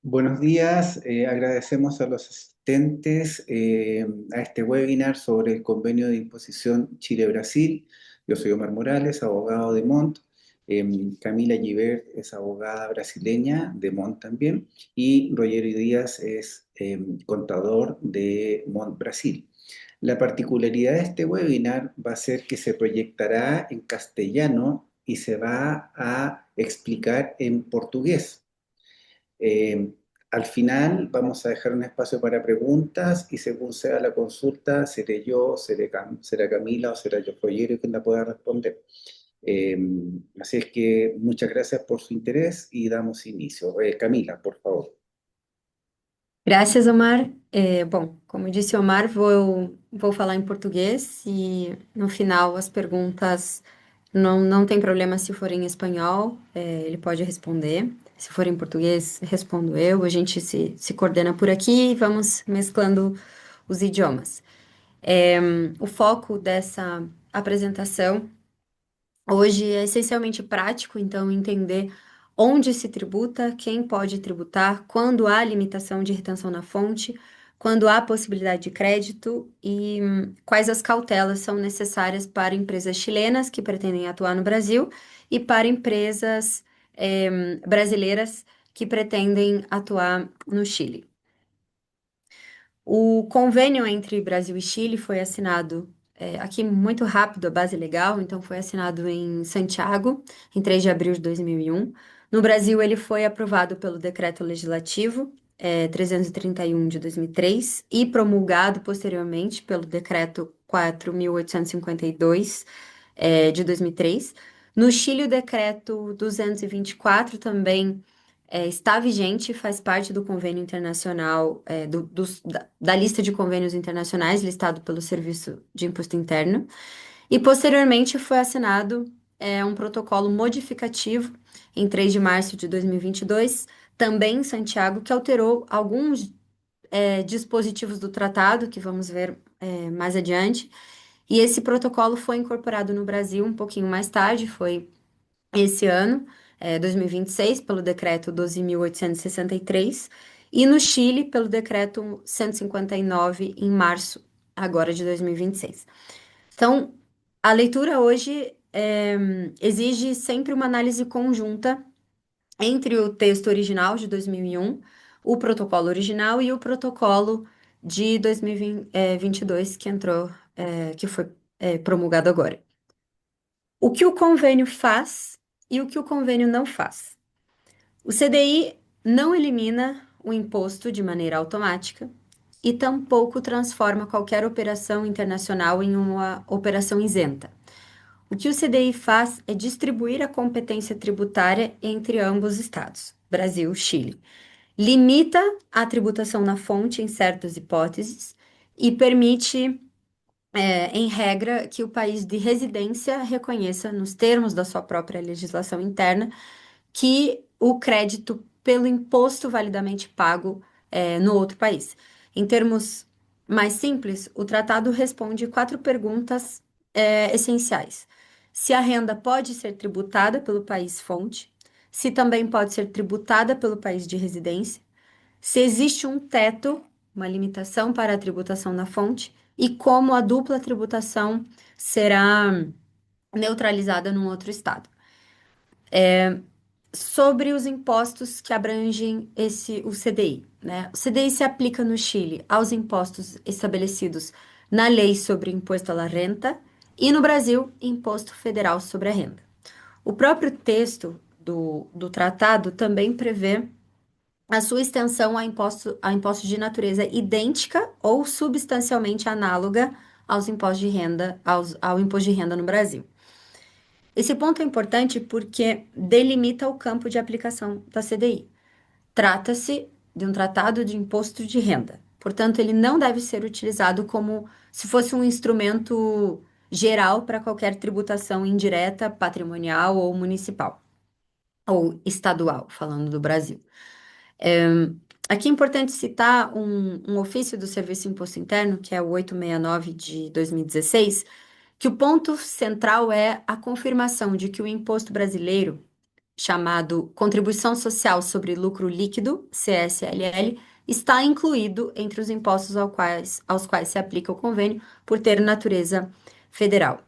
Buenos días, agradecemos a los asistentes a este webinar sobre el convenio de imposición Chile-Brasil. Yo soy Omar Morales, abogado de Mont. Camila Gibert es abogada brasileña de Mont también. Y Rogerio Díaz es contador de Mont Brasil. La particularidad de este webinar va a ser que se proyectará en castellano y se va a explicar en portugués. Eh, Al final vamos a dejar un espacio para preguntas y según sea la consulta, seré yo, será Camila o será yo Rogerio quien la pueda responder. Eh, Así es que muchas gracias por su interés y damos inicio. Camila, por favor. Graças, Omar. Bom, como disse o Omar, vou falar em português e no final as perguntas não tem problema se for em espanhol, ele pode responder. Se for em português, respondo eu. A gente se coordena por aqui e vamos mesclando os idiomas. É, o foco dessa apresentação hoje é essencialmente prático, então entender onde se tributa, quem pode tributar, quando há limitação de retenção na fonte, quando há possibilidade de crédito e quais as cautelas são necessárias para empresas chilenas que pretendem atuar no Brasil e para empresas brasileiras que pretendem atuar no Chile. O convênio entre Brasil e Chile foi assinado aqui muito rápido, a base legal, então foi assinado em Santiago, em 3 de abril de 2001. No Brasil, ele foi aprovado pelo Decreto Legislativo 331 de 2003 e promulgado posteriormente pelo Decreto 4.852 de 2003. No Chile, o Decreto 224 também está vigente, faz parte do convênio internacional, da lista de convênios internacionais listado pelo Serviço de Imposto Interno, e posteriormente foi assinado um protocolo modificativo em 3 de março de 2022, também em Santiago, que alterou alguns dispositivos do tratado, que vamos ver mais adiante, e esse protocolo foi incorporado no Brasil um pouquinho mais tarde, foi esse ano, 2026, pelo decreto 12.863, e no Chile, pelo decreto 159, em março, agora de 2026. Então, a leitura hoje exige sempre uma análise conjunta entre o texto original de 2001, o protocolo original e o protocolo de 2022 que entrou, que foi promulgado agora. O que o convênio faz e o que o convênio não faz. O CDI não elimina o imposto de maneira automática e tampouco transforma qualquer operação internacional em uma operação isenta. O que o CDI faz é distribuir a competência tributária entre ambos os estados, Brasil e Chile. Limita a tributação na fonte em certas hipóteses e permite em regra, que o país de residência reconheça, nos termos da sua própria legislação interna, que o crédito pelo imposto validamente pago no outro país. Em termos mais simples, o tratado responde 4 perguntas essenciais. Se a renda pode ser tributada pelo país fonte, se também pode ser tributada pelo país de residência, se existe um teto, uma limitação para a tributação na fonte, e como a dupla tributação será neutralizada num outro estado. Sobre os impostos que abrangem o CDI, né? O CDI se aplica no Chile aos impostos estabelecidos na Lei sobre Imposto à Renta e no Brasil, Imposto Federal sobre a Renda. O próprio texto do tratado também prevê a sua extensão a impostos de natureza idêntica ou substancialmente análoga aos impostos de renda, ao imposto de renda no Brasil. Esse ponto é importante porque delimita o campo de aplicação da CDI. Trata-se de um tratado de imposto de renda. Portanto, ele não deve ser utilizado como se fosse um instrumento geral para qualquer tributação indireta, patrimonial ou municipal, ou estadual, falando do Brasil. Aqui é importante citar um ofício do Serviço de Imposto Interno, que é o 869 de 2016, que o ponto central é a confirmação de que o imposto brasileiro chamado Contribuição Social sobre Lucro Líquido, CSLL, está incluído entre os impostos aos quais se aplica o convênio por ter natureza federal.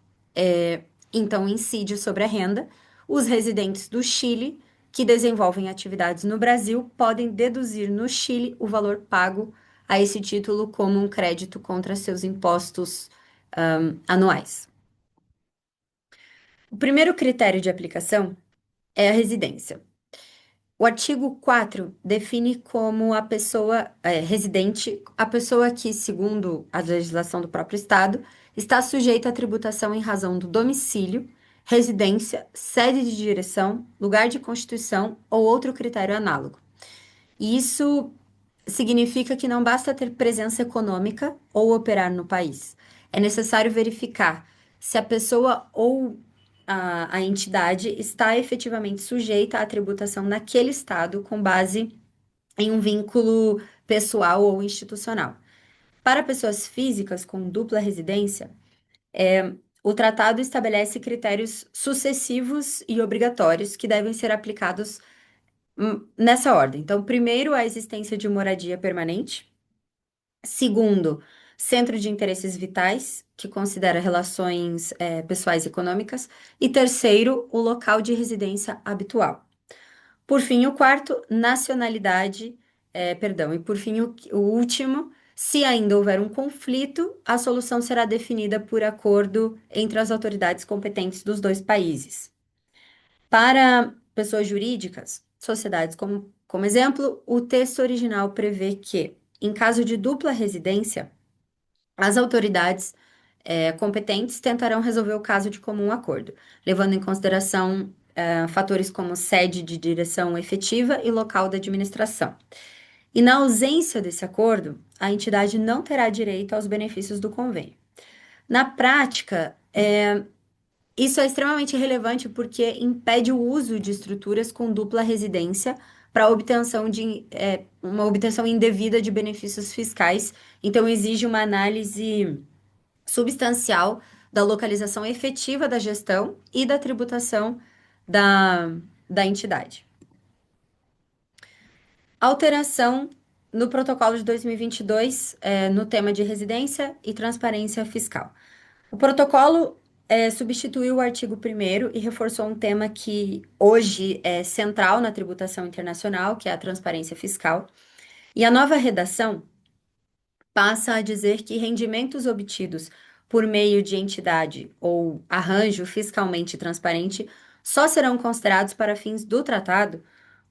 Então, incide sobre a renda. Os residentes do Chile que desenvolvem atividades no Brasil podem deduzir no Chile o valor pago a esse título como um crédito contra seus impostos, anuais. O primeiro critério de aplicação é a residência. O artigo 4 define como a pessoa residente, a pessoa que, segundo a legislação do próprio Estado, está sujeita à tributação em razão do domicílio, residência, sede de direção, lugar de constituição ou outro critério análogo. E isso significa que não basta ter presença econômica ou operar no país. É necessário verificar se a pessoa ou a entidade está efetivamente sujeita à tributação naquele estado com base em um vínculo pessoal ou institucional. Para pessoas físicas com dupla residência, o tratado estabelece critérios sucessivos e obrigatórios que devem ser aplicados nessa ordem. Então, primeiro, a existência de moradia permanente. Segundo, centro de interesses vitais, que considera relações, pessoais e econômicas. E terceiro, o local de residência habitual. Por fim, o quarto, nacionalidade, perdão, e por fim, o último, se ainda houver um conflito, a solução será definida por acordo entre as autoridades competentes dos dois países. Para pessoas jurídicas, sociedades como exemplo, o texto original prevê que, em caso de dupla residência, as autoridades competentes tentarão resolver o caso de comum acordo, levando em consideração fatores como sede de direção efetiva e local da administração. E na ausência desse acordo, a entidade não terá direito aos benefícios do convênio. Na prática, isso é extremamente relevante porque impede o uso de estruturas com dupla residência para obtenção de uma obtenção indevida de benefícios fiscais. Então, exige uma análise substancial da localização efetiva da gestão e da tributação da entidade. Alteração no protocolo de 2022, no tema de residência e transparência fiscal. O protocolo substituiu o artigo 1º e reforçou um tema que hoje é central na tributação internacional, que é a transparência fiscal. E a nova redação passa a dizer que rendimentos obtidos por meio de entidade ou arranjo fiscalmente transparente só serão considerados para fins do tratado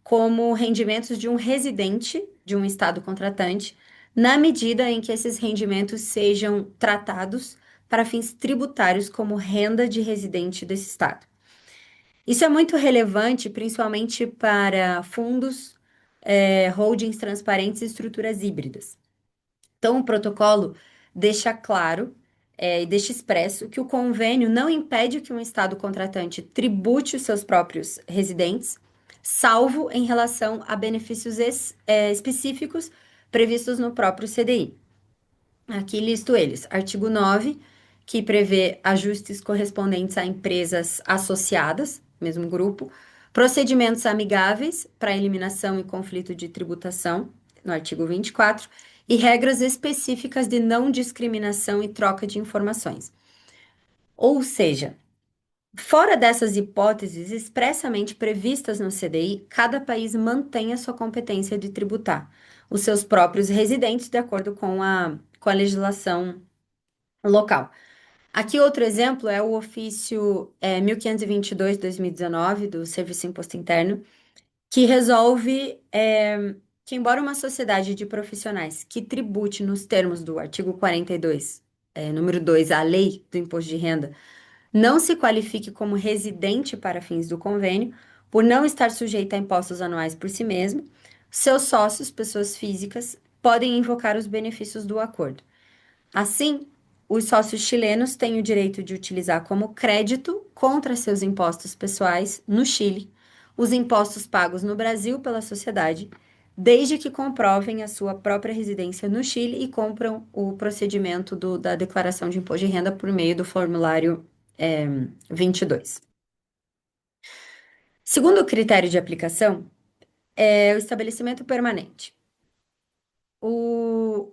como rendimentos de um residente de um estado contratante, na medida em que esses rendimentos sejam tratados para fins tributários como renda de residente desse estado. Isso é muito relevante, principalmente para fundos, holdings transparentes e estruturas híbridas. Então, o protocolo deixa claro e deixa expresso que o convênio não impede que um estado contratante tribute os seus próprios residentes, salvo em relação a benefícios específicos previstos no próprio CDI. Aqui listo eles. Artigo 9, que prevê ajustes correspondentes a empresas associadas, mesmo grupo, procedimentos amigáveis para eliminação e conflito de tributação, no artigo 24, e regras específicas de não discriminação e troca de informações. Ou seja, fora dessas hipóteses expressamente previstas no CDI, cada país mantém a sua competência de tributar os seus próprios residentes de acordo com a legislação local. Aqui outro exemplo é o ofício 1522/2019 do Serviço de Imposto Interno, que resolve que, embora uma sociedade de profissionais que tribute nos termos do artigo 42, número 2, a lei do imposto de renda, não se qualifique como residente para fins do convênio, por não estar sujeita a impostos anuais por si mesmo, seus sócios, pessoas físicas, podem invocar os benefícios do acordo. Assim, os sócios chilenos têm o direito de utilizar como crédito contra seus impostos pessoais no Chile os impostos pagos no Brasil pela sociedade, desde que comprovem a sua própria residência no Chile e cumpram o procedimento da declaração de imposto de renda por meio do formulário 22. Segundo critério de aplicação, é o estabelecimento permanente. O...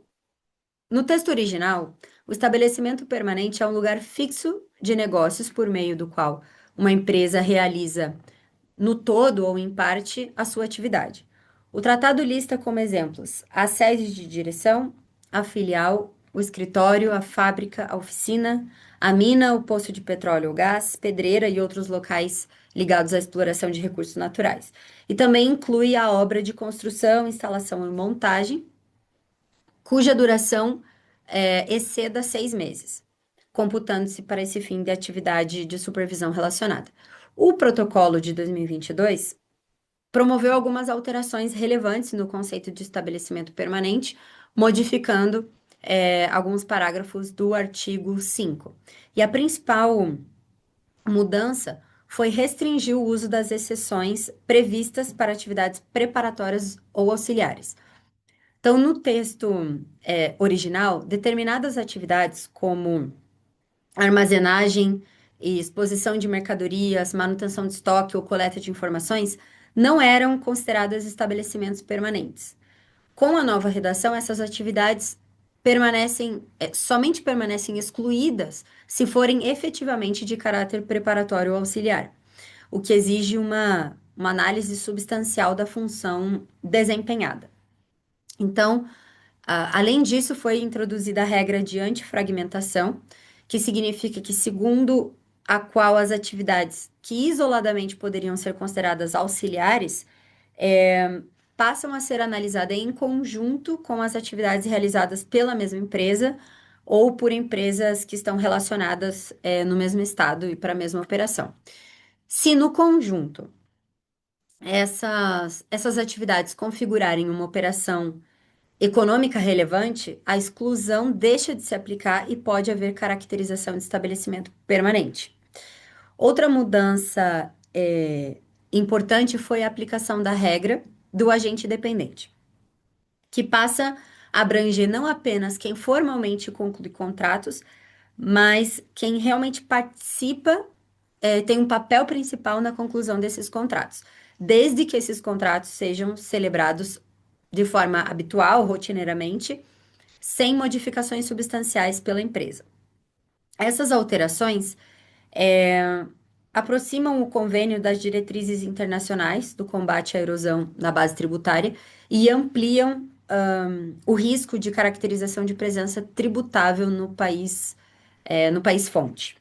No texto original, o estabelecimento permanente é um lugar fixo de negócios por meio do qual uma empresa realiza, no todo ou em parte, a sua atividade. O tratado lista como exemplos a sede de direção, a filial, o escritório, a fábrica, a oficina, a mina, o poço de petróleo ou gás, pedreira e outros locais ligados à exploração de recursos naturais. E também inclui a obra de construção, instalação e montagem, cuja duração exceda 6 meses, computando-se para esse fim de atividade de supervisão relacionada. O protocolo de 2022 promoveu algumas alterações relevantes no conceito de estabelecimento permanente, modificando alguns parágrafos do artigo 5. E a principal mudança foi restringir o uso das exceções previstas para atividades preparatórias ou auxiliares. Então, no texto original, determinadas atividades como armazenagem e exposição de mercadorias, manutenção de estoque ou coleta de informações não eram consideradas estabelecimentos permanentes. Com a nova redação, essas atividades somente permanecem excluídas se forem efetivamente de caráter preparatório ou auxiliar, o que exige uma análise substancial da função desempenhada. Então, além disso, foi introduzida a regra de antifragmentação, que significa que, segundo a qual as atividades que isoladamente poderiam ser consideradas auxiliares, passam a ser analisadas em conjunto com as atividades realizadas pela mesma empresa ou por empresas que estão relacionadas, no mesmo estado e para a mesma operação. Se no conjunto essas atividades configurarem uma operação econômica relevante, a exclusão deixa de se aplicar e pode haver caracterização de estabelecimento permanente. Outra mudança importante foi a aplicação da regra do agente dependente, que passa a abranger não apenas quem formalmente conclui contratos, mas quem realmente participa, tem um papel principal na conclusão desses contratos, desde que esses contratos sejam celebrados de forma habitual, rotineiramente, sem modificações substanciais pela empresa. Essas alterações aproximam o convênio das diretrizes internacionais do combate à erosão na base tributária e ampliam o risco de caracterização de presença tributável no país fonte.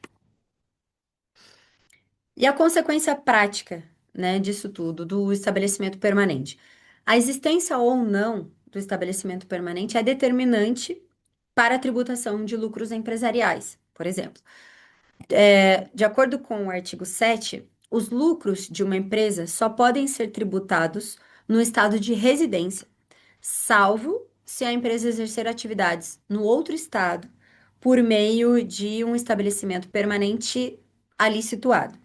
E a consequência prática, né, disso tudo, do estabelecimento permanente. A existência ou não do estabelecimento permanente é determinante para a tributação de lucros empresariais, por exemplo. De acordo com o artigo 7, os lucros de uma empresa só podem ser tributados no estado de residência, salvo se a empresa exercer atividades no outro estado por meio de um estabelecimento permanente ali situado.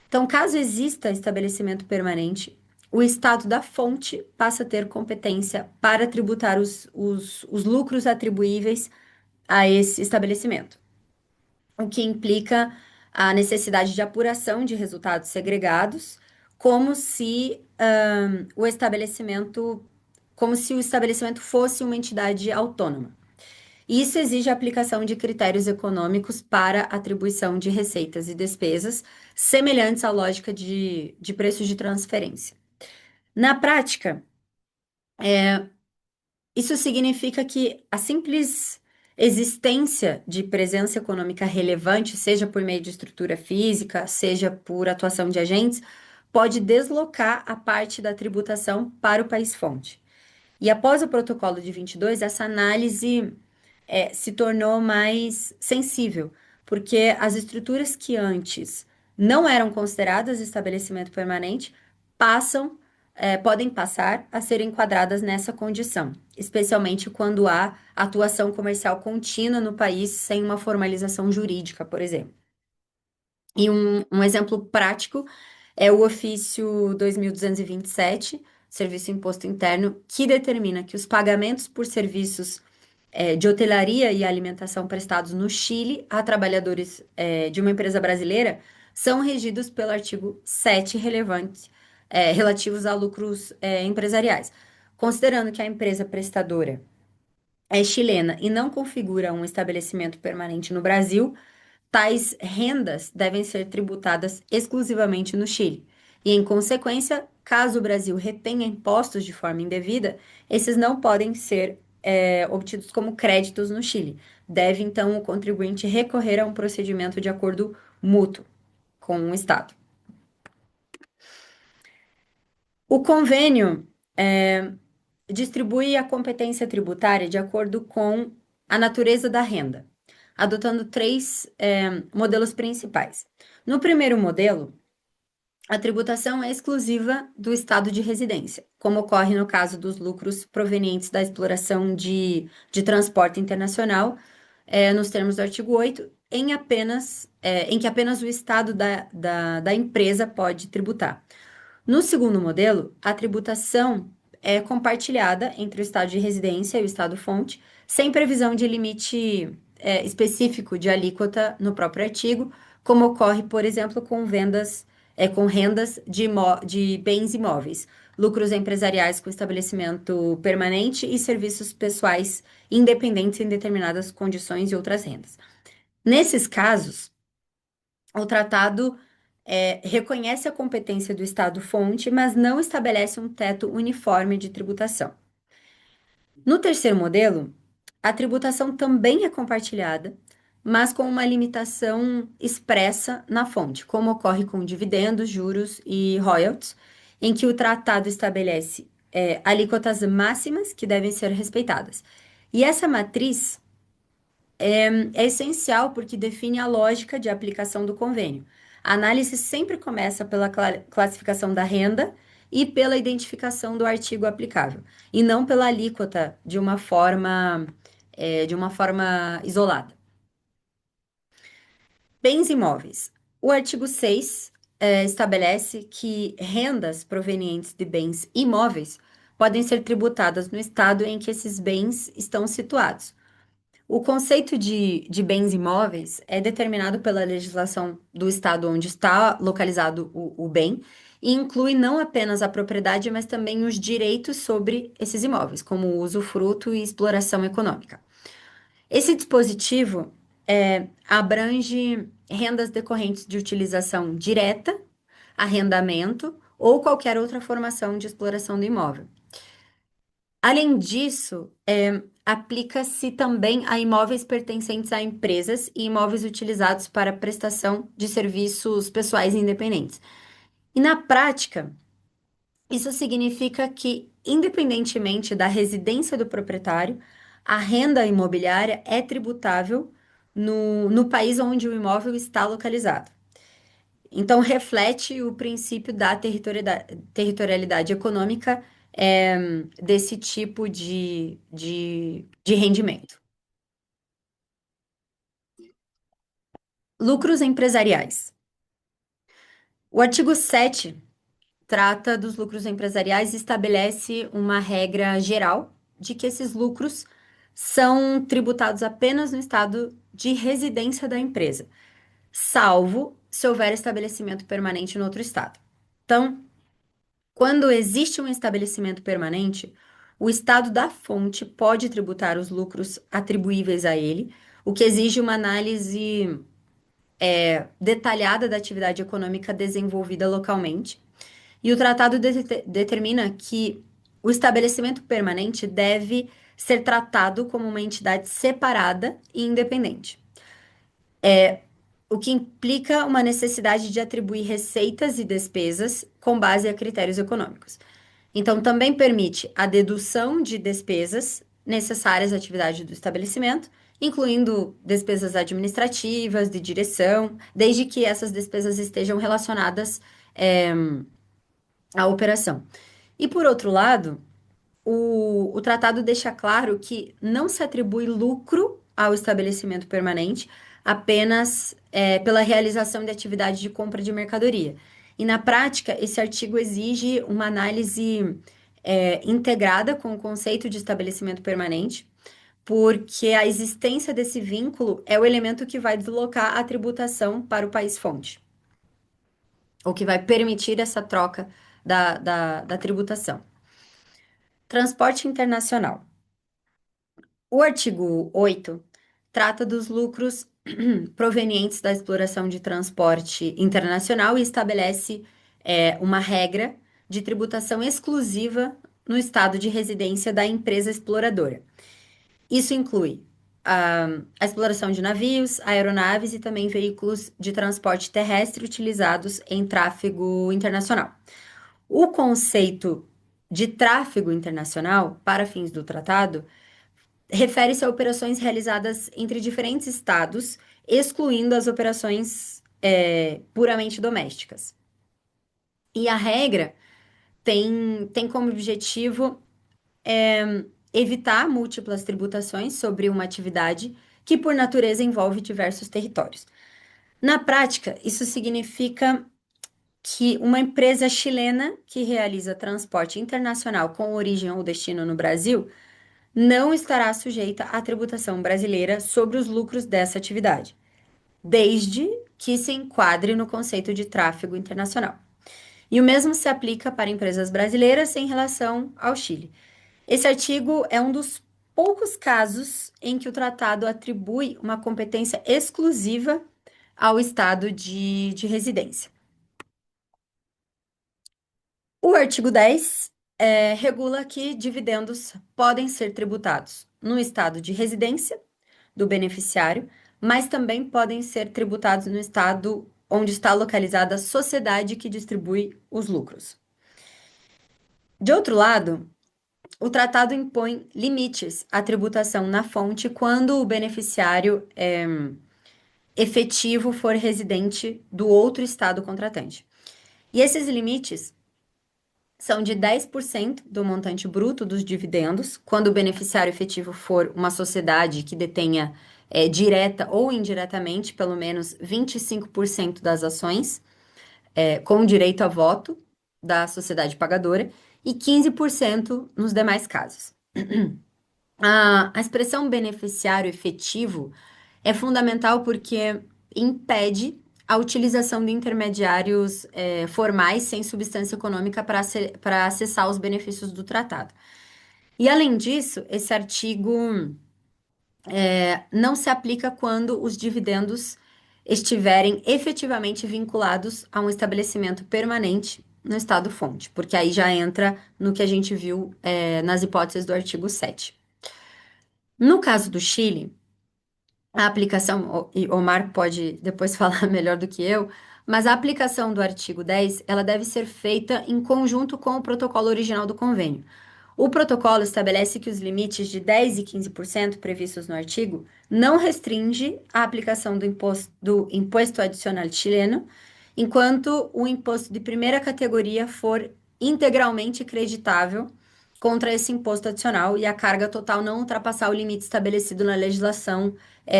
Então, caso exista estabelecimento permanente, o estado da fonte passa a ter competência para tributar os lucros atribuíveis a esse estabelecimento, o que implica a necessidade de apuração de resultados segregados, como se como se o estabelecimento fosse uma entidade autônoma. Isso exige a aplicação de critérios econômicos para atribuição de receitas e despesas, semelhantes à lógica de preços de transferência. Na prática, isso significa que a simples existência de presença econômica relevante, seja por meio de estrutura física, seja por atuação de agentes, pode deslocar a parte da tributação para o país fonte. E após o protocolo de 22, essa análise se tornou mais sensível, porque as estruturas que antes não eram consideradas estabelecimento permanente podem passar a ser enquadradas nessa condição, especialmente quando há atuação comercial contínua no país sem uma formalização jurídica, por exemplo. E um exemplo prático é o ofício 2227, Serviço Imposto Interno, que determina que os pagamentos por serviços de hotelaria e alimentação prestados no Chile a trabalhadores de uma empresa brasileira são regidos pelo artigo 7 relevante, relativos a lucros empresariais. Considerando que a empresa prestadora é chilena e não configura um estabelecimento permanente no Brasil, tais rendas devem ser tributadas exclusivamente no Chile. E, em consequência, caso o Brasil retenha impostos de forma indevida, esses não podem ser obtidos como créditos no Chile. Deve, então, o contribuinte recorrer a um procedimento de acordo mútuo com o Estado. O convênio distribui a competência tributária de acordo com a natureza da renda, adotando três modelos principais. No primeiro modelo, a tributação é exclusiva do estado de residência, como ocorre no caso dos lucros provenientes da exploração de transporte internacional, nos termos do artigo 8, em que apenas o estado da empresa pode tributar. No segundo modelo, a tributação é compartilhada entre o estado de residência e o estado fonte, sem previsão de limite específico de alíquota no próprio artigo, como ocorre, por exemplo, com rendas de bens imóveis, lucros empresariais com estabelecimento permanente e serviços pessoais independentes em determinadas condições e outras rendas. Nesses casos, o tratado reconhece a competência do Estado-fonte, mas não estabelece um teto uniforme de tributação. No terceiro modelo, a tributação também é compartilhada, mas com uma limitação expressa na fonte, como ocorre com dividendos, juros e royalties, em que o tratado estabelece alíquotas máximas que devem ser respeitadas. E essa matriz é essencial porque define a lógica de aplicação do convênio. A análise sempre começa pela classificação da renda e pela identificação do artigo aplicável, e não pela alíquota de uma forma isolada. Bens imóveis. O artigo 6 estabelece que rendas provenientes de bens imóveis podem ser tributadas no estado em que esses bens estão situados. O conceito de bens imóveis é determinado pela legislação do estado onde está localizado o bem e inclui não apenas a propriedade, mas também os direitos sobre esses imóveis, como usufruto e exploração econômica. Esse dispositivo abrange rendas decorrentes de utilização direta, arrendamento ou qualquer outra formação de exploração do imóvel. Além disso, aplica-se também a imóveis pertencentes a empresas e imóveis utilizados para prestação de serviços pessoais independentes. E na prática, isso significa que, independentemente da residência do proprietário, a renda imobiliária é tributável no país onde o imóvel está localizado. Então, reflete o princípio da territorialidade econômica desse tipo de rendimento. Lucros empresariais. O artigo 7 trata dos lucros empresariais e estabelece uma regra geral de que esses lucros são tributados apenas no estado de residência da empresa, salvo se houver estabelecimento permanente no outro estado. Então, quando existe um estabelecimento permanente, o estado da fonte pode tributar os lucros atribuíveis a ele, o que exige uma análise detalhada da atividade econômica desenvolvida localmente. E o tratado determina que o estabelecimento permanente deve ser tratado como uma entidade separada e independente, o que implica uma necessidade de atribuir receitas e despesas com base a critérios econômicos. Então, também permite a dedução de despesas necessárias à atividade do estabelecimento, incluindo despesas administrativas, de direção, desde que essas despesas estejam relacionadas à operação. E, por outro lado, o tratado deixa claro que não se atribui lucro ao estabelecimento permanente apenas pela realização de atividade de compra de mercadoria. E, na prática, esse artigo exige uma análise integrada com o conceito de estabelecimento permanente, porque a existência desse vínculo é o elemento que vai deslocar a tributação para o país fonte. ou que vai permitir essa troca da tributação. Transporte internacional. O artigo 8 trata dos lucros provenientes da exploração de transporte internacional e estabelece uma regra de tributação exclusiva no estado de residência da empresa exploradora. Isso inclui a exploração de navios, aeronaves e também veículos de transporte terrestre utilizados em tráfego internacional. O conceito de tráfego internacional, para fins do tratado, refere-se a operações realizadas entre diferentes estados, excluindo as operações puramente domésticas. E a regra tem como objetivo evitar múltiplas tributações sobre uma atividade que, por natureza, envolve diversos territórios. Na prática, isso significa que uma empresa chilena que realiza transporte internacional com origem ou destino no Brasil não estará sujeita à tributação brasileira sobre os lucros dessa atividade, desde que se enquadre no conceito de tráfego internacional. E o mesmo se aplica para empresas brasileiras em relação ao Chile. Esse artigo é um dos poucos casos em que o tratado atribui uma competência exclusiva ao estado de residência. O artigo 10 regula que dividendos podem ser tributados no estado de residência do beneficiário, mas também podem ser tributados no estado onde está localizada a sociedade que distribui os lucros. De outro lado, o tratado impõe limites à tributação na fonte quando o beneficiário efetivo for residente do outro estado contratante. E esses limites são de 10% do montante bruto dos dividendos, quando o beneficiário efetivo for uma sociedade que detenha direta ou indiretamente pelo menos 25% das ações, com direito a voto da sociedade pagadora, e 15% nos demais casos. A expressão beneficiário efetivo é fundamental porque impede a utilização de intermediários formais sem substância econômica para acessar os benefícios do tratado. E, além disso, esse artigo não se aplica quando os dividendos estiverem efetivamente vinculados a um estabelecimento permanente no estado-fonte, porque aí já entra no que a gente viu nas hipóteses do artigo 7. No caso do Chile, a aplicação, e Omar pode depois falar melhor do que eu, mas a aplicação do artigo 10, ela deve ser feita em conjunto com o protocolo original do convênio. O protocolo estabelece que os limites de 10% e 15% previstos no artigo não restringe a aplicação do imposto adicional chileno, enquanto o imposto de primeira categoria for integralmente creditável contra esse imposto adicional e a carga total não ultrapassar o limite estabelecido na legislação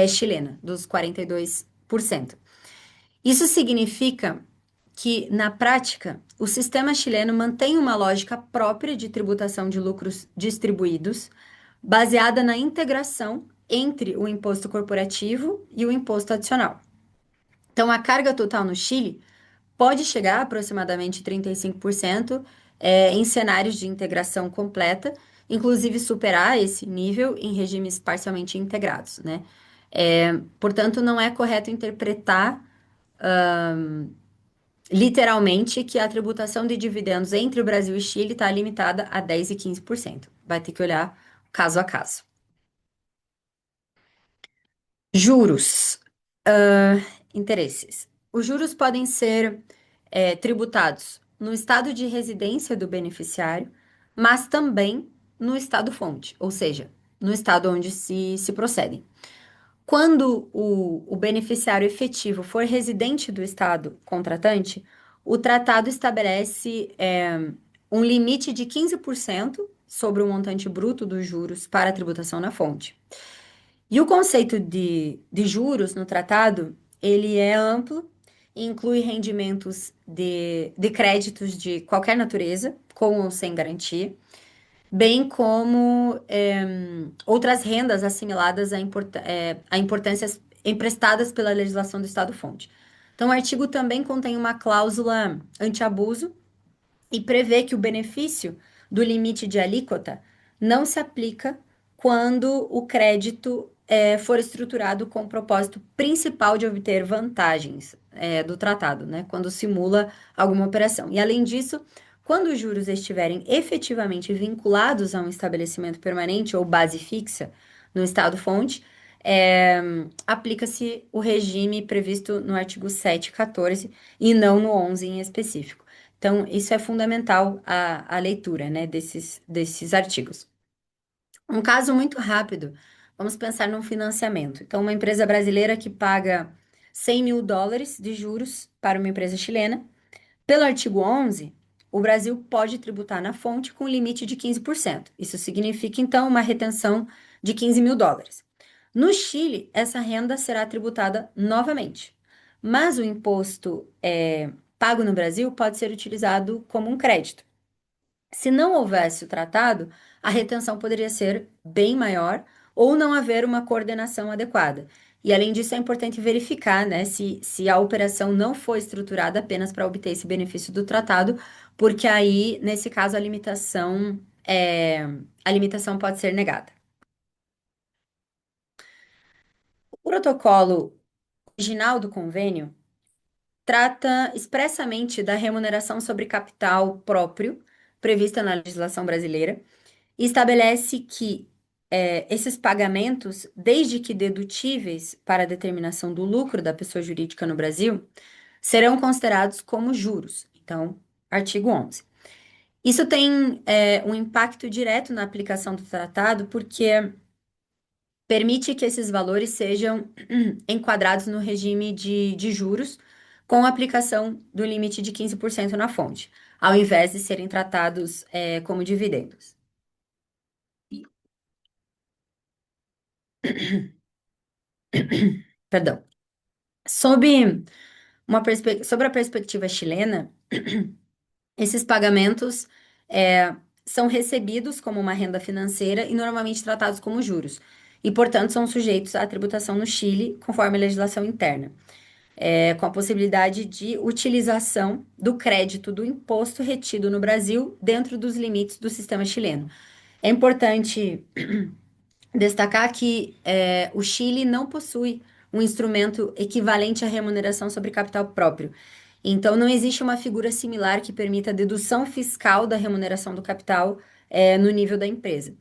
chilena, dos 42%. Isso significa que, na prática, o sistema chileno mantém uma lógica própria de tributação de lucros distribuídos, baseada na integração entre o imposto corporativo e o imposto adicional. Então, a carga total no Chile pode chegar a aproximadamente 35% em cenários de integração completa, inclusive superar esse nível em regimes parcialmente integrados, né? Portanto, não é correto interpretar literalmente que a tributação de dividendos entre o Brasil e Chile está limitada a 10% e 15%. Vai ter que olhar caso a caso. Juros. Interesses. Os juros podem ser tributados no estado de residência do beneficiário, mas também no estado-fonte, ou seja, no estado onde se procedem. Quando o beneficiário efetivo for residente do estado contratante, o tratado estabelece um limite de 15% sobre o montante bruto dos juros para a tributação na fonte. E o conceito de juros no tratado, ele é amplo e inclui rendimentos de créditos de qualquer natureza, com ou sem garantia, bem como outras rendas assimiladas a importâncias emprestadas pela legislação do Estado-fonte. Então, o artigo também contém uma cláusula anti-abuso e prevê que o benefício do limite de alíquota não se aplica quando o crédito for estruturado com o propósito principal de obter vantagens do tratado, né? Quando simula alguma operação. E além disso, quando os juros estiverem efetivamente vinculados a um estabelecimento permanente ou base fixa no estado-fonte, é, aplica-se o regime previsto no artigo 714 e não no 11 em específico. Então, isso é fundamental a leitura, né, desses artigos. Um caso muito rápido, vamos pensar num financiamento. Então, uma empresa brasileira que paga US$ 100.000 de juros para uma empresa chilena, pelo artigo 11, o Brasil pode tributar na fonte com limite de 15%. Isso significa, então, uma retenção de US$ 15.000. No Chile, essa renda será tributada novamente, mas o imposto pago no Brasil pode ser utilizado como um crédito. Se não houvesse o tratado, a retenção poderia ser bem maior ou não haver uma coordenação adequada. E além disso, é importante verificar, né, se a operação não foi estruturada apenas para obter esse benefício do tratado, porque aí, nesse caso, a limitação pode ser negada. O protocolo original do convênio trata expressamente da remuneração sobre capital próprio, prevista na legislação brasileira, e estabelece que esses pagamentos, desde que dedutíveis para a determinação do lucro da pessoa jurídica no Brasil, serão considerados como juros. Então, artigo 11. Isso tem um impacto direto na aplicação do tratado, porque permite que esses valores sejam enquadrados no regime de juros, com a aplicação do limite de 15% na fonte, ao invés de serem tratados como dividendos. Perdão. Sobre a perspectiva chilena, esses pagamentos são recebidos como uma renda financeira e normalmente tratados como juros, e, portanto, são sujeitos à tributação no Chile, conforme a legislação interna, com a possibilidade de utilização do crédito do imposto retido no Brasil dentro dos limites do sistema chileno. É importante destacar que o Chile não possui um instrumento equivalente à remuneração sobre capital próprio. Então, não existe uma figura similar que permita a dedução fiscal da remuneração do capital no nível da empresa.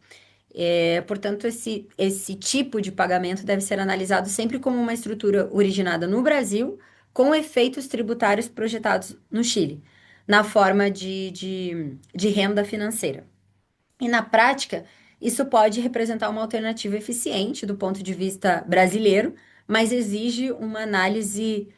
Portanto, esse tipo de pagamento deve ser analisado sempre como uma estrutura originada no Brasil, com efeitos tributários projetados no Chile, na forma de renda financeira. E na prática, isso pode representar uma alternativa eficiente do ponto de vista brasileiro, mas exige uma análise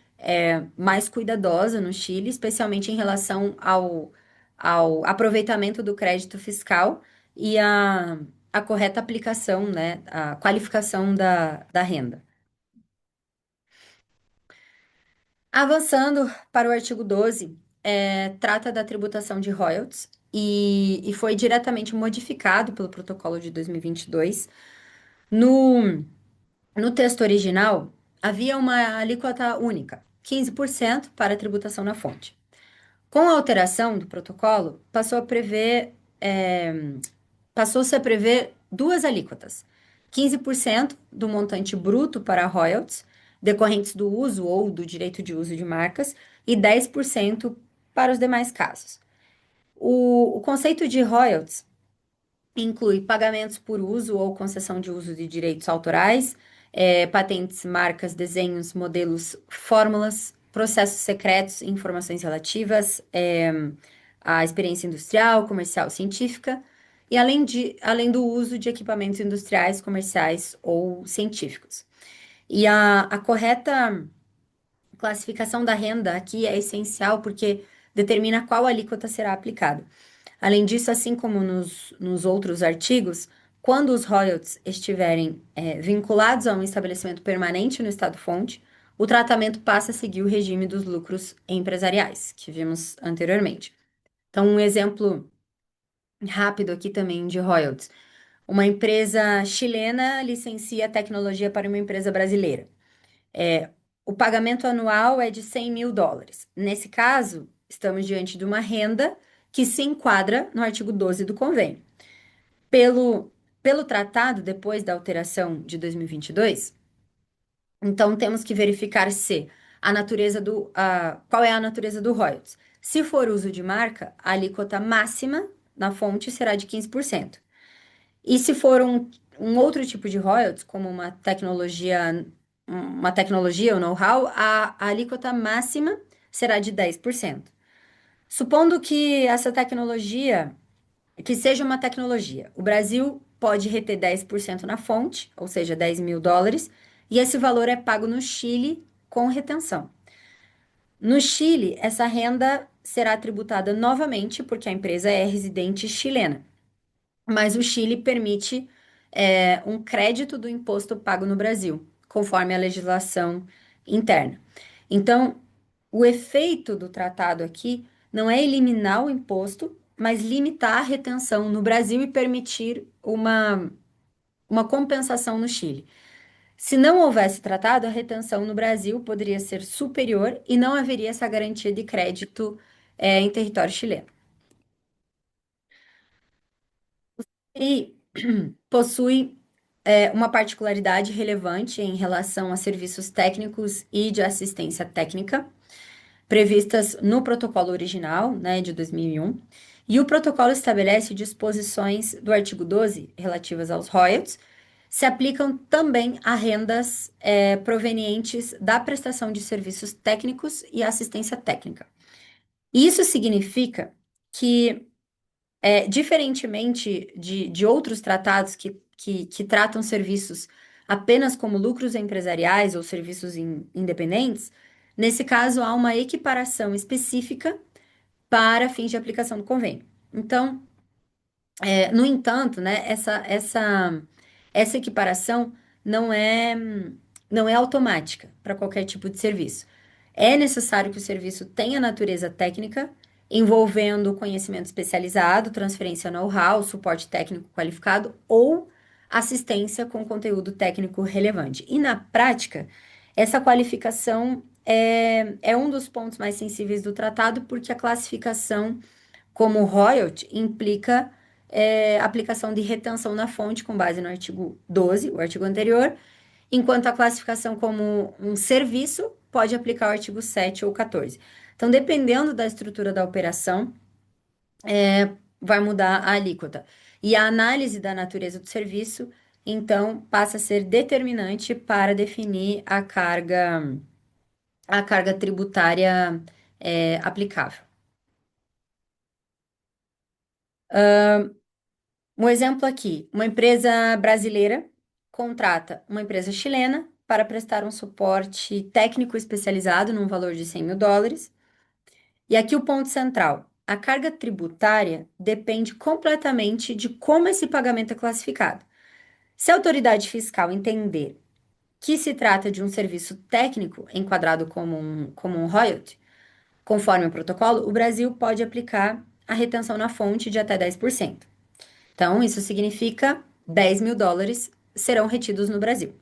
mais cuidadosa no Chile, especialmente em relação ao aproveitamento do crédito fiscal e a correta aplicação, né, a qualificação da renda. Avançando para o artigo 12, trata da tributação de royalties e foi diretamente modificado pelo protocolo de 2022. No, no texto original, havia uma alíquota única, 15% para a tributação na fonte. Com a alteração do protocolo, passou-se a prever duas alíquotas: 15% do montante bruto para royalties, decorrentes do uso ou do direito de uso de marcas, e 10% para os demais casos. O conceito de royalties inclui pagamentos por uso ou concessão de uso de direitos autorais, patentes, marcas, desenhos, modelos, fórmulas, processos secretos, informações relativas, à experiência industrial, comercial, científica, e além do uso de equipamentos industriais, comerciais ou científicos. E a correta classificação da renda aqui é essencial porque determina qual alíquota será aplicada. Além disso, assim como nos outros artigos, quando os royalties estiverem vinculados a um estabelecimento permanente no estado-fonte, o tratamento passa a seguir o regime dos lucros empresariais, que vimos anteriormente. Então, um exemplo rápido aqui também de royalties. Uma empresa chilena licencia tecnologia para uma empresa brasileira. o pagamento anual é de US$ 100.000. Nesse caso, estamos diante de uma renda que se enquadra no artigo 12 do convênio. Pelo tratado, depois da alteração de 2022, então temos que verificar se qual é a natureza do royalties. Se for uso de marca, a alíquota máxima na fonte será de 15%. E se for um outro tipo de royalties, como uma tecnologia ou know-how, a alíquota máxima será de 10%. Supondo que essa tecnologia, que seja uma tecnologia, o Brasil pode reter 10% na fonte, ou seja, US$ 10.000, e esse valor é pago no Chile com retenção. No Chile, essa renda será tributada novamente, porque a empresa é residente chilena, mas o Chile permite um crédito do imposto pago no Brasil, conforme a legislação interna. Então, o efeito do tratado aqui não é eliminar o imposto, mas limitar a retenção no Brasil e permitir uma compensação no Chile. Se não houvesse tratado, a retenção no Brasil poderia ser superior e não haveria essa garantia de crédito, em território chileno. E possui uma particularidade relevante em relação a serviços técnicos e de assistência técnica, previstas no protocolo original, né, de 2001, e o protocolo estabelece disposições do artigo 12 relativas aos royalties, se aplicam também a rendas provenientes da prestação de serviços técnicos e assistência técnica. Isso significa que diferentemente de outros tratados que tratam serviços apenas como lucros empresariais ou serviços independentes, nesse caso há uma equiparação específica para fins de aplicação do convênio. Então, no entanto, né, essa equiparação não é, não é automática para qualquer tipo de serviço. É necessário que o serviço tenha natureza técnica, envolvendo conhecimento especializado, transferência know-how, suporte técnico qualificado ou assistência com conteúdo técnico relevante. E na prática, essa qualificação é um dos pontos mais sensíveis do tratado, porque a classificação como royalty implica aplicação de retenção na fonte com base no artigo 12, o artigo anterior, enquanto a classificação como um serviço pode aplicar o artigo 7 ou 14. Então, dependendo da estrutura da operação, vai mudar a alíquota. E a análise da natureza do serviço, então, passa a ser determinante para definir a carga tributária aplicável. Um exemplo aqui: uma empresa brasileira contrata uma empresa chilena para prestar um suporte técnico especializado num valor de US$ 100.000. E aqui o ponto central: a carga tributária depende completamente de como esse pagamento é classificado. Se a autoridade fiscal entender que se trata de um serviço técnico enquadrado como um royalty, conforme o protocolo, o Brasil pode aplicar a retenção na fonte de até 10%. Então, isso significa US$ 10.000 serão retidos no Brasil.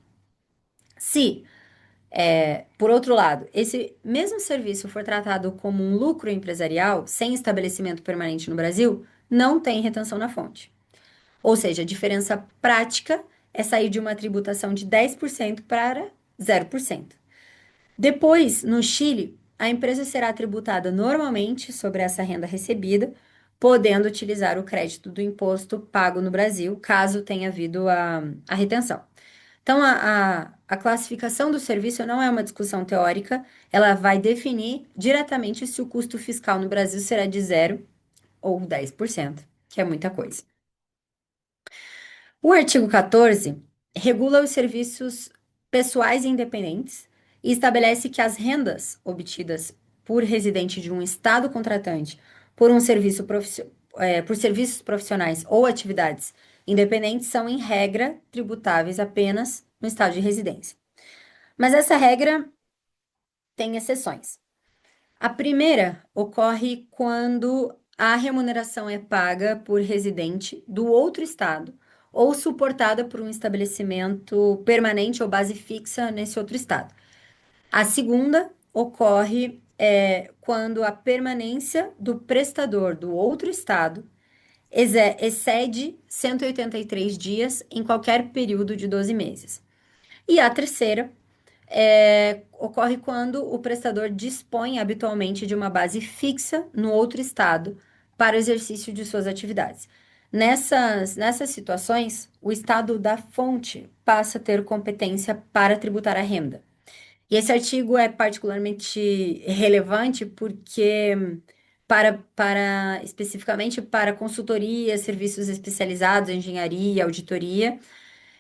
Se, por outro lado, esse mesmo serviço for tratado como um lucro empresarial, sem estabelecimento permanente no Brasil, não tem retenção na fonte. Ou seja, a diferença prática é sair de uma tributação de 10% para 0%. Depois, no Chile, a empresa será tributada normalmente sobre essa renda recebida, podendo utilizar o crédito do imposto pago no Brasil, caso tenha havido a retenção. Então, a classificação do serviço não é uma discussão teórica, ela vai definir diretamente se o custo fiscal no Brasil será de 0 ou 10%, que é muita coisa. O artigo 14 regula os serviços pessoais e independentes e estabelece que as rendas obtidas por residente de um estado contratante por serviços profissionais ou atividades independentes são, em regra, tributáveis apenas no estado de residência. Mas essa regra tem exceções. A primeira ocorre quando a remuneração é paga por residente do outro estado ou suportada por um estabelecimento permanente ou base fixa nesse outro estado. A segunda ocorre quando a permanência do prestador do outro estado excede 183 dias em qualquer período de 12 meses. E a terceira ocorre quando o prestador dispõe habitualmente de uma base fixa no outro estado para o exercício de suas atividades. Nessas situações, o estado da fonte passa a ter competência para tributar a renda. E esse artigo é particularmente relevante porque, especificamente para consultoria, serviços especializados, engenharia, auditoria,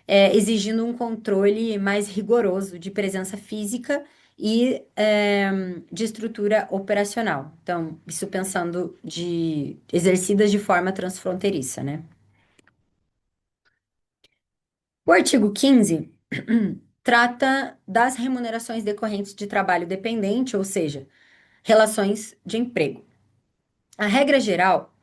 exigindo um controle mais rigoroso de presença física e de estrutura operacional. Então, isso pensando exercidas de forma transfronteiriça, né? O artigo 15 trata das remunerações decorrentes de trabalho dependente, ou seja, relações de emprego. A regra geral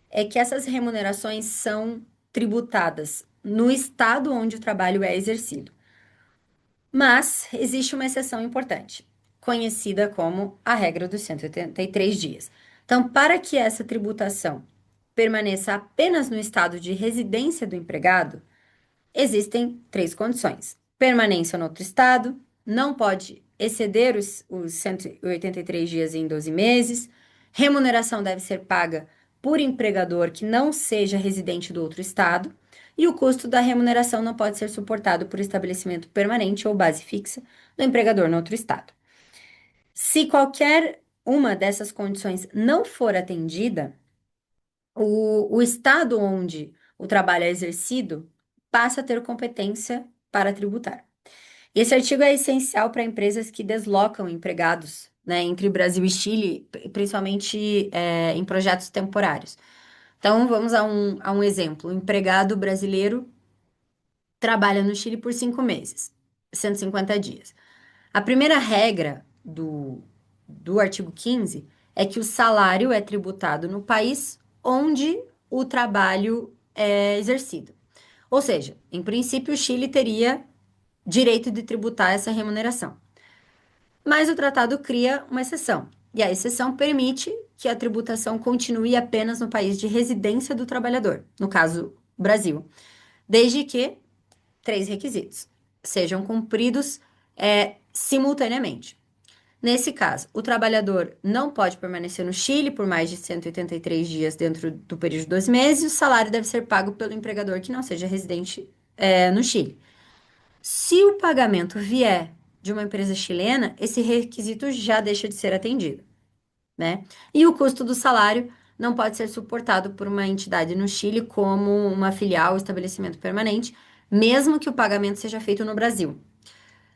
é que essas remunerações são tributadas no estado onde o trabalho é exercido. Mas existe uma exceção importante, conhecida como a regra dos 183 dias. Então, para que essa tributação permaneça apenas no estado de residência do empregado, existem três condições: permanência no outro estado, não pode exceder os 183 dias em 12 meses, remuneração deve ser paga por empregador que não seja residente do outro estado, e o custo da remuneração não pode ser suportado por estabelecimento permanente ou base fixa do empregador no outro estado. Se qualquer uma dessas condições não for atendida, o estado onde o trabalho é exercido passa a ter competência para tributar. Esse artigo é essencial para empresas que deslocam empregados, né, entre Brasil e Chile, principalmente em projetos temporários. Então, vamos a um exemplo. Um empregado brasileiro trabalha no Chile por 5 meses, 150 dias. A primeira regra do artigo 15 é que o salário é tributado no país onde o trabalho é exercido. Ou seja, em princípio, o Chile teria direito de tributar essa remuneração. Mas o tratado cria uma exceção, e a exceção permite que a tributação continue apenas no país de residência do trabalhador, no caso, Brasil, desde que três requisitos sejam cumpridos simultaneamente. Nesse caso, o trabalhador não pode permanecer no Chile por mais de 183 dias dentro do período de 12 meses, e o salário deve ser pago pelo empregador que não seja residente no Chile. Se o pagamento vier de uma empresa chilena, esse requisito já deixa de ser atendido, né? E o custo do salário não pode ser suportado por uma entidade no Chile, como uma filial ou estabelecimento permanente, mesmo que o pagamento seja feito no Brasil.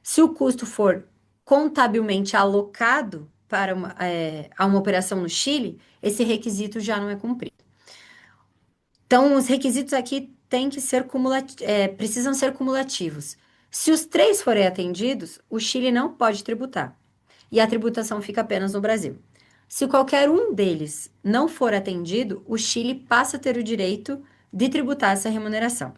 Se o custo for contabilmente alocado para a uma operação no Chile, esse requisito já não é cumprido. Então, os requisitos aqui têm que ser precisam ser cumulativos. Se os três forem atendidos, o Chile não pode tributar e a tributação fica apenas no Brasil. Se qualquer um deles não for atendido, o Chile passa a ter o direito de tributar essa remuneração.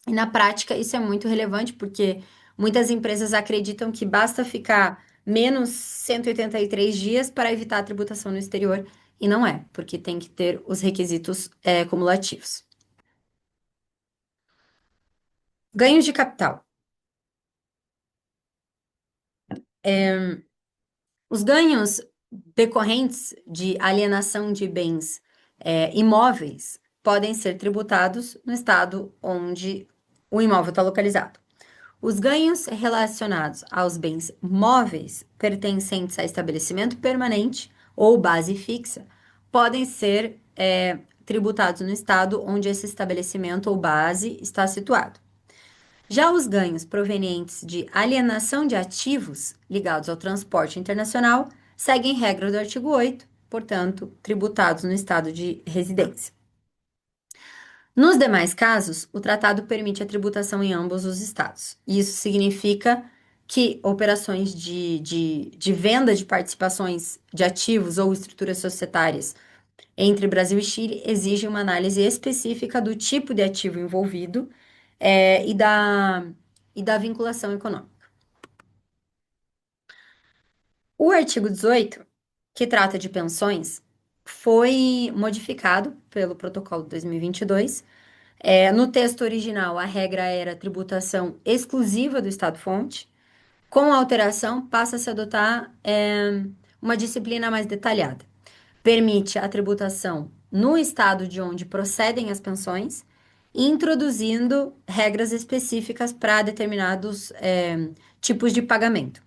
E na prática, isso é muito relevante porque muitas empresas acreditam que basta ficar menos 183 dias para evitar a tributação no exterior, e não é, porque tem que ter os requisitos cumulativos. Ganhos de capital. Os ganhos decorrentes de alienação de bens imóveis podem ser tributados no estado onde o imóvel está localizado. Os ganhos relacionados aos bens móveis pertencentes a estabelecimento permanente ou base fixa podem ser tributados no estado onde esse estabelecimento ou base está situado. Já os ganhos provenientes de alienação de ativos ligados ao transporte internacional seguem regra do artigo 8, portanto, tributados no estado de residência. Nos demais casos, o tratado permite a tributação em ambos os estados. Isso significa que operações de venda de participações de ativos ou estruturas societárias entre Brasil e Chile exigem uma análise específica do tipo de ativo envolvido e da vinculação econômica. O artigo 18, que trata de pensões, foi modificado pelo Protocolo de 2022. No texto original, a regra era tributação exclusiva do Estado-fonte. Com a alteração, passa a se adotar uma disciplina mais detalhada. Permite a tributação no estado de onde procedem as pensões, introduzindo regras específicas para determinados tipos de pagamento.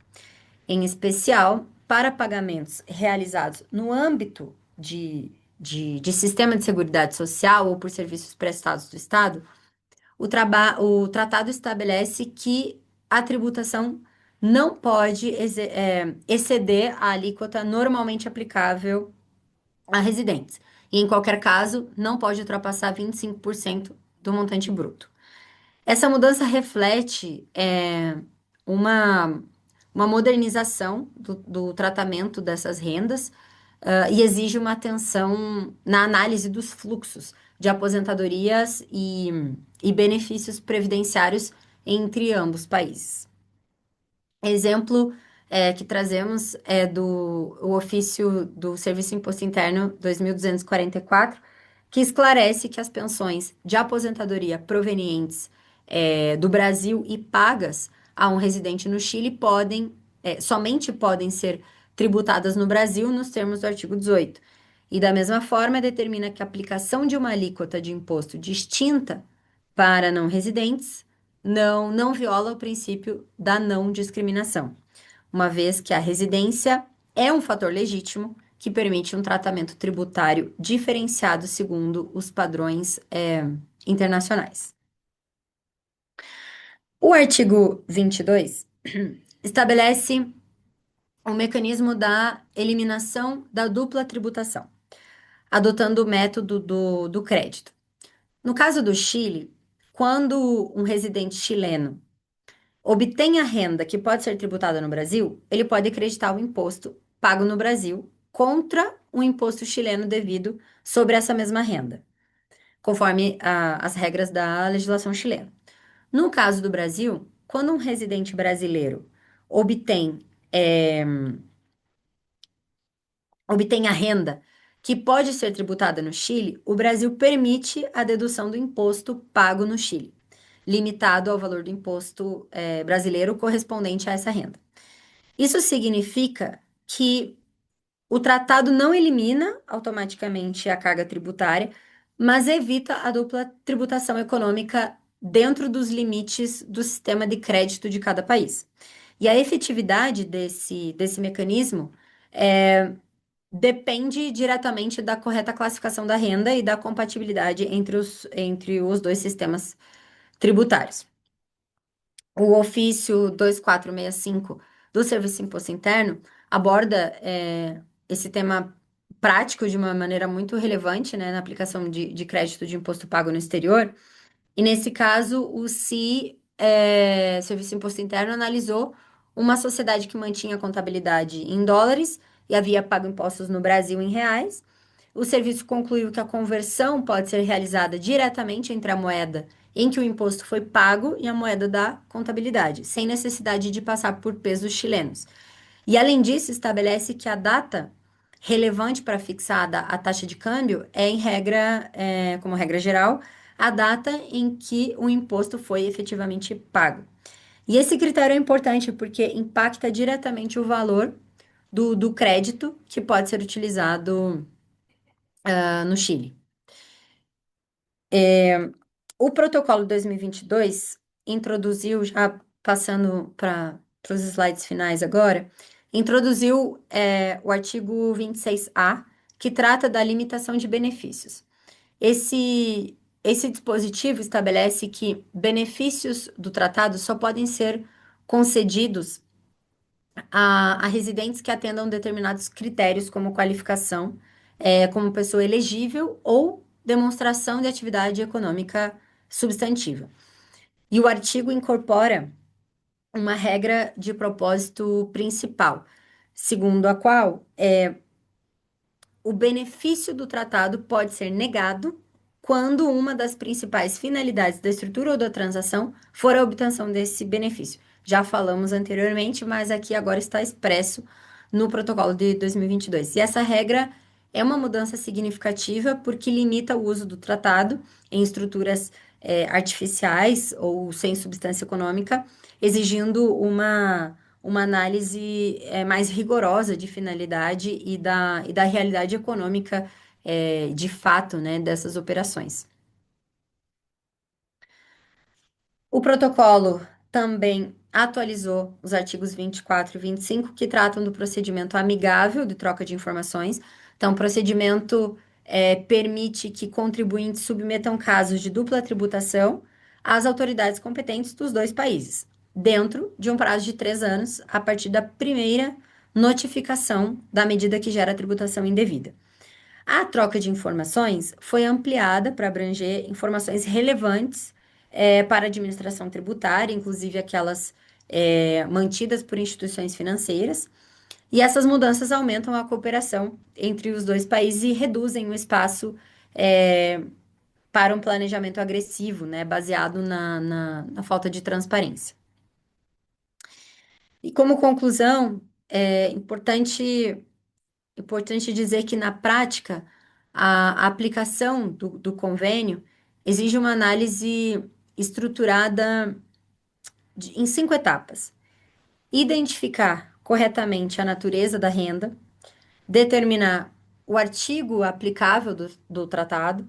Em especial, para pagamentos realizados no âmbito de sistema de seguridade social ou por serviços prestados do Estado, o tratado estabelece que a tributação não pode exceder a alíquota normalmente aplicável a residentes. E, em qualquer caso, não pode ultrapassar 25% do montante bruto. Essa mudança reflete uma, uma modernização do tratamento dessas rendas, e exige uma atenção na análise dos fluxos de aposentadorias e benefícios previdenciários entre ambos países. Exemplo que trazemos é do o ofício do Serviço Imposto Interno 2244, que esclarece que as pensões de aposentadoria provenientes do Brasil e pagas a um residente no Chile somente podem ser tributadas no Brasil nos termos do artigo 18. E da mesma forma, determina que a aplicação de uma alíquota de imposto distinta para não residentes não viola o princípio da não discriminação, uma vez que a residência é um fator legítimo que permite um tratamento tributário diferenciado segundo os padrões internacionais. O artigo 22 estabelece o mecanismo da eliminação da dupla tributação, adotando o método do crédito. No caso do Chile, quando um residente chileno obtém a renda que pode ser tributada no Brasil, ele pode acreditar o imposto pago no Brasil contra o imposto chileno devido sobre essa mesma renda, conforme as regras da legislação chilena. No caso do Brasil, quando um residente brasileiro obtém, é, obtém a renda que pode ser tributada no Chile, o Brasil permite a dedução do imposto pago no Chile, limitado ao valor do imposto brasileiro correspondente a essa renda. Isso significa que o tratado não elimina automaticamente a carga tributária, mas evita a dupla tributação econômica dentro dos limites do sistema de crédito de cada país. E a efetividade desse mecanismo depende diretamente da correta classificação da renda e da compatibilidade entre os dois sistemas tributários. O ofício 2465 do Serviço de Imposto Interno aborda esse tema prático de uma maneira muito relevante, né, na aplicação de crédito de imposto pago no exterior. E nesse caso, o Serviço de Imposto Interno, analisou uma sociedade que mantinha contabilidade em dólares e havia pago impostos no Brasil em reais. O serviço concluiu que a conversão pode ser realizada diretamente entre a moeda em que o imposto foi pago e a moeda da contabilidade, sem necessidade de passar por pesos chilenos. E, além disso, estabelece que a data relevante para fixar a taxa de câmbio como regra geral, a data em que o imposto foi efetivamente pago. E esse critério é importante porque impacta diretamente o valor do crédito que pode ser utilizado no Chile. O protocolo 2022 introduziu, já passando para os slides finais agora, introduziu o artigo 26A, que trata da limitação de benefícios. Esse dispositivo estabelece que benefícios do tratado só podem ser concedidos a residentes que atendam determinados critérios, como qualificação, como pessoa elegível ou demonstração de atividade econômica substantiva. E o artigo incorpora uma regra de propósito principal, segundo a qual o benefício do tratado pode ser negado quando uma das principais finalidades da estrutura ou da transação for a obtenção desse benefício. Já falamos anteriormente, mas aqui agora está expresso no protocolo de 2022. E essa regra é uma mudança significativa porque limita o uso do tratado em estruturas artificiais ou sem substância econômica, exigindo uma análise mais rigorosa de finalidade e da realidade econômica de fato, né, dessas operações. O protocolo também atualizou os artigos 24 e 25, que tratam do procedimento amigável de troca de informações. Então, o procedimento permite que contribuintes submetam casos de dupla tributação às autoridades competentes dos dois países, dentro de um prazo de 3 anos, a partir da primeira notificação da medida que gera tributação indevida. A troca de informações foi ampliada para abranger informações relevantes para a administração tributária, inclusive aquelas mantidas por instituições financeiras, e essas mudanças aumentam a cooperação entre os dois países e reduzem o espaço é, para um planejamento agressivo, né, baseado na falta de transparência. E como conclusão, é importante dizer que, na prática, a aplicação do convênio exige uma análise estruturada em 5 etapas: identificar corretamente a natureza da renda, determinar o artigo aplicável do tratado,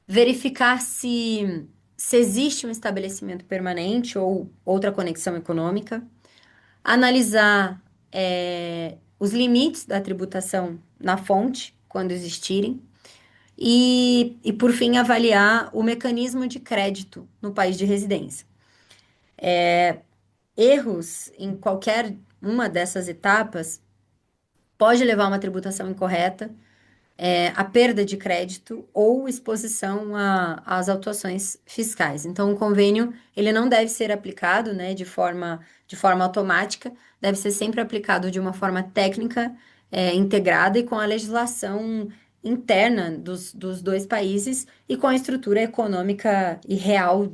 verificar se existe um estabelecimento permanente ou outra conexão econômica, analisar os limites da tributação na fonte, quando existirem, por fim, avaliar o mecanismo de crédito no país de residência. Erros em qualquer uma dessas etapas pode levar a uma tributação incorreta, a perda de crédito ou exposição às autuações fiscais. Então, o convênio ele não deve ser aplicado, né, de forma automática, deve ser sempre aplicado de uma forma técnica, integrada e com a legislação interna dos dois países e com a estrutura econômica e real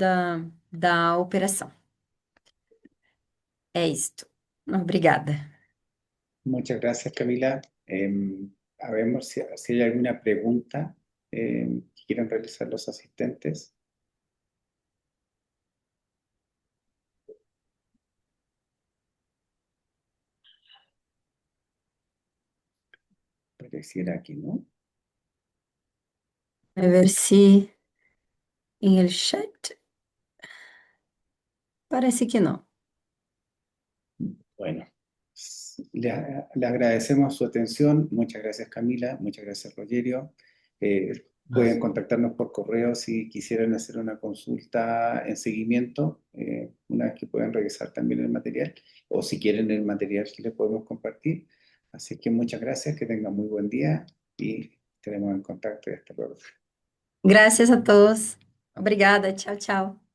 da operação. É isto. Obrigada. Muchas gracias, Camila. A ver si hay alguna pregunta que quieran realizar los asistentes. Pareciera que no. Vai ver se em el chat. Parece que não. Bueno, le agradecemos su atención. Muchas gracias, Camila. Muchas gracias, Rogerio. Pueden contactarnos por correo si quisieran hacer una consulta en seguimiento, una vez que puedan revisar también el material, o si quieren el material que les podemos compartir. Así que muchas gracias, que tengan muy buen día y tenemos en contacto y hasta luego. Graças a todos. Obrigada. Tchau, tchau.